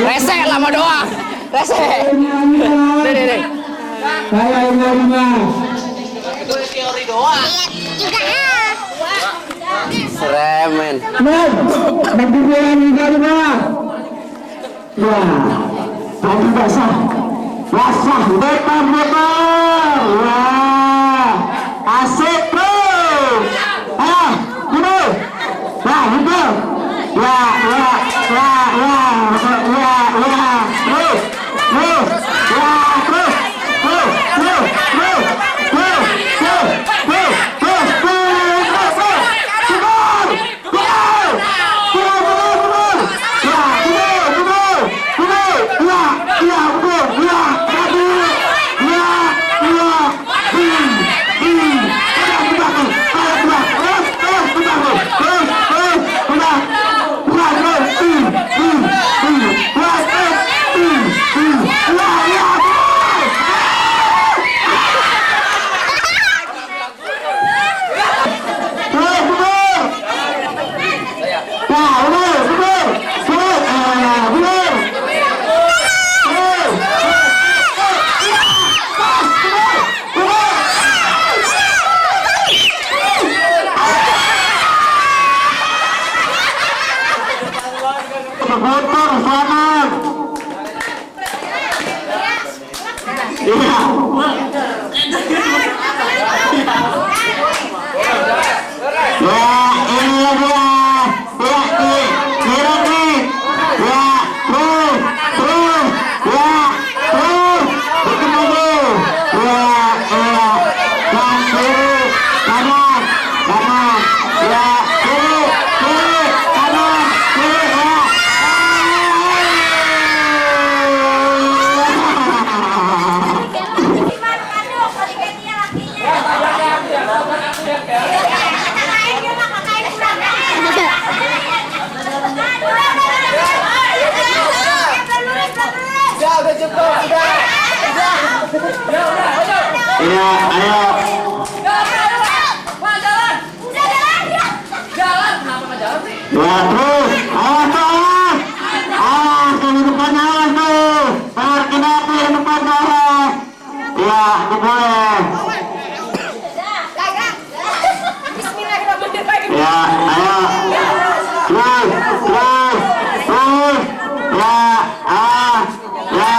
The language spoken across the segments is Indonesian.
Rese lama doang. Rese. Nih. Saya lima. Itu teori doang. Seremen. Berdirian juga lima. Wah, tadi basah. Basah, betul. Wah, asik bro. Betul. Nah, betul. Ya, ayo. Ya, terus. Awas. Ke depan awas tuh. Parkir api di depan awas. Ya, boleh. Ya, ayo. Terus. Ya, awas. Ya.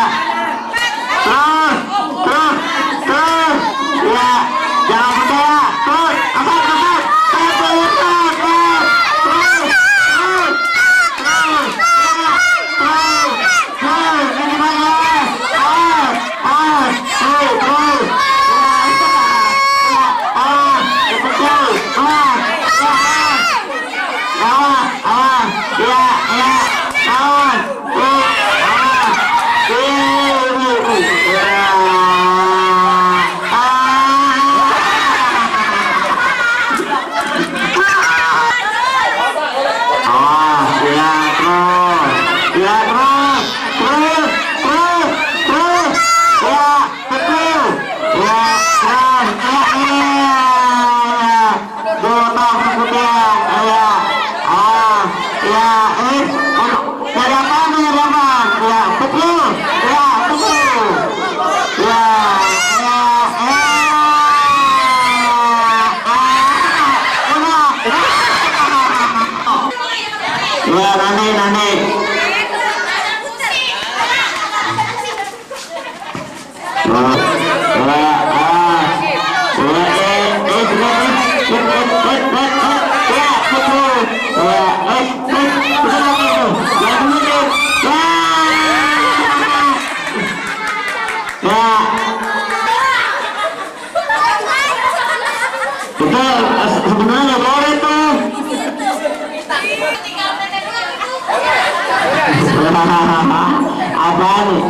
Terus. Ya, jangan percaya. Terus. Angkat. Sebenarnya boleh tuh. Apa nih?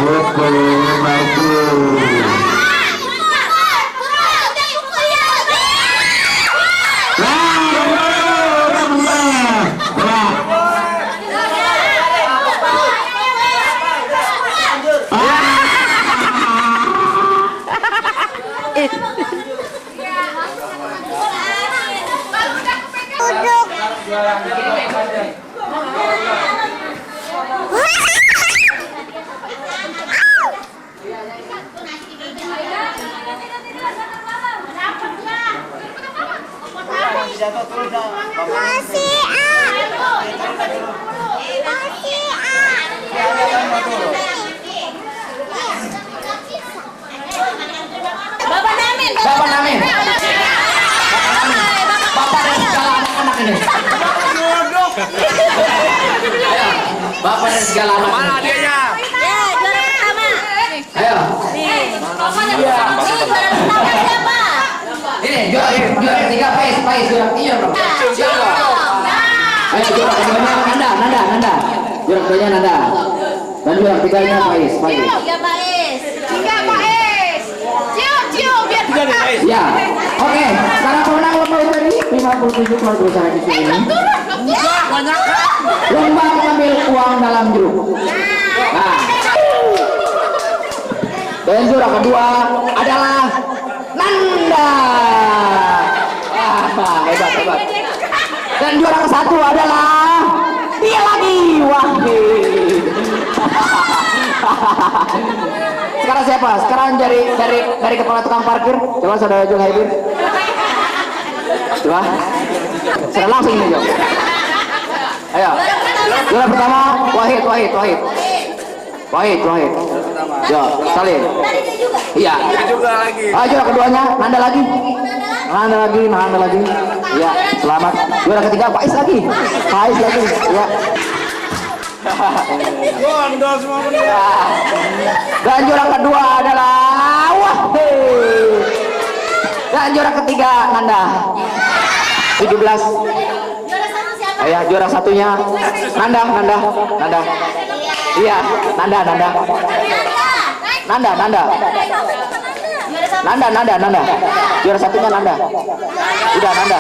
Oke, bagus. Bapak Namin. Bapak Namin. Bapak dan segala anak-anak ini. Ayo, Bapak dan segala anak. Mana hadiahnya? Ya, juara pertama. Ayo. Juara pertama siapa? Ini juara ketiga Pais juara ketiga bro. Siapa? Ayo juara keduanya Nanda. Juara keduanya Nanda. Dan juara ketiganya Pais. Tiga Pais. Cium biar pekat. Ya. Oke, sekarang pemenang lomba ini 57 keluarga usaha di sini. Lomba mengambil uang dalam jeruk. Nah. Dan juara kedua adalah Nanda. Hebat. Dan juara ke satu adalah dia lagi Wahid. Sekarang siapa? Sekarang dari kepala tukang parkir. Coba saudara Jung Haibir. Coba. Sudah langsung ini Jung. Ayo. Juara pertama Wahid. Yo, salin. Iya. Ah, juara keduanya Nanda lagi. Iya, selamat. Juara ketiga Pais lagi. Ya. Dan juara kedua adalah Wahid. Dan juara ketiga Nanda. 17. Ayah juara satunya Nanda. Iya, Nanda. Juara satunya Nanda. Udah Nanda.